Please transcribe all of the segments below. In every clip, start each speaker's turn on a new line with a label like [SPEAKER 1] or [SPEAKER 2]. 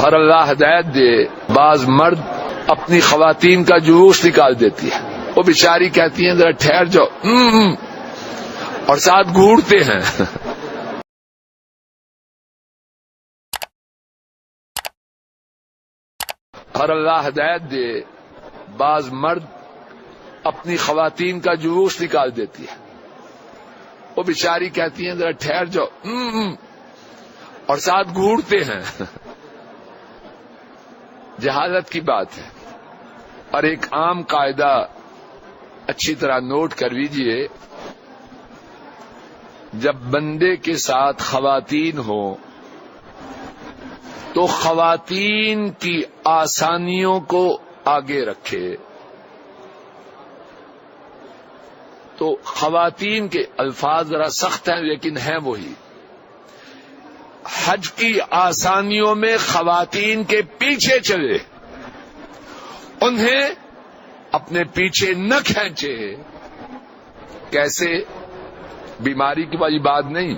[SPEAKER 1] اور اللہ ہدایت دے، بعض مرد اپنی خواتین کا جلوس نکال دیتی ہے، وہ بیچاری کہتی ہیں ذرا ٹھہر جاؤ، اور ساتھ گھورتے ہیں۔ اور اللہ ہدایت دے، بعض مرد اپنی خواتین کا جلوس نکال دیتی ہے، وہ بیچاری کہتی ہیں ذرا ٹھہر جاؤ، اور ساتھ گھورتے ہیں۔ جہالت کی بات ہے۔ اور ایک عام قاعدہ اچھی طرح نوٹ کر لیجیے، جب بندے کے ساتھ خواتین ہو تو خواتین کی آسانیوں کو آگے رکھے۔ تو خواتین کے الفاظ ذرا سخت ہیں لیکن ہیں وہی۔ حج کی آسانیوں میں خواتین کے پیچھے چلے، انہیں اپنے پیچھے نہ کھینچے۔ کیسے؟ بیماری کی والی بات نہیں۔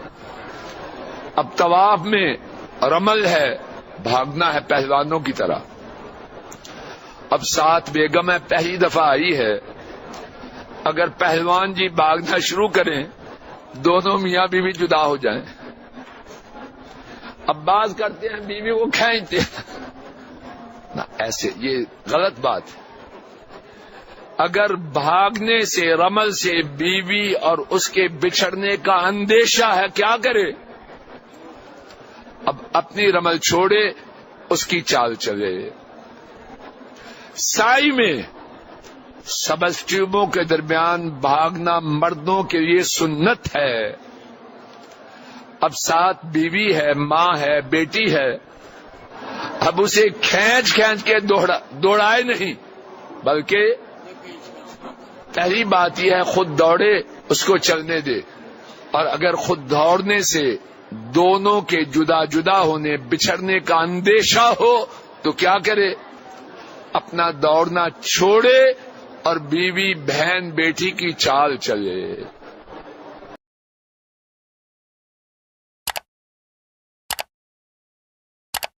[SPEAKER 1] اب طواف میں رمل ہے، بھاگنا ہے پہلوانوں کی طرح۔ اب ساتھ بیگم ہے، پہلی دفعہ آئی ہے، اگر پہلوان جی بھاگنا شروع کریں دونوں میاں بیوی جدا ہو جائیں۔ اب باز کرتے ہیں بیوی کو کھینچتے نہ، ایسے یہ غلط بات ہے۔ اگر بھاگنے سے، رمل سے بیوی اور اس کے بچھڑنے کا اندیشہ ہے، کیا کرے؟ اب اپنی رمل چھوڑے، اس کی چال چلے۔ سائی میں سبز ٹیوبوں کے درمیان بھاگنا مردوں کے لیے سنت ہے۔ اب ساتھ بیوی ہے، ماں ہے، بیٹی ہے، اب اسے کھینچ کھینچ کے دوڑائے نہیں، بلکہ پہلی بات یہ ہے خود دوڑے، اس کو چلنے دے۔ اور اگر خود دوڑنے سے دونوں کے جدا جدا ہونے، بچھڑنے کا اندیشہ ہو تو کیا کرے؟ اپنا دوڑنا چھوڑے اور بیوی، بہن، بیٹی کی چال چلے۔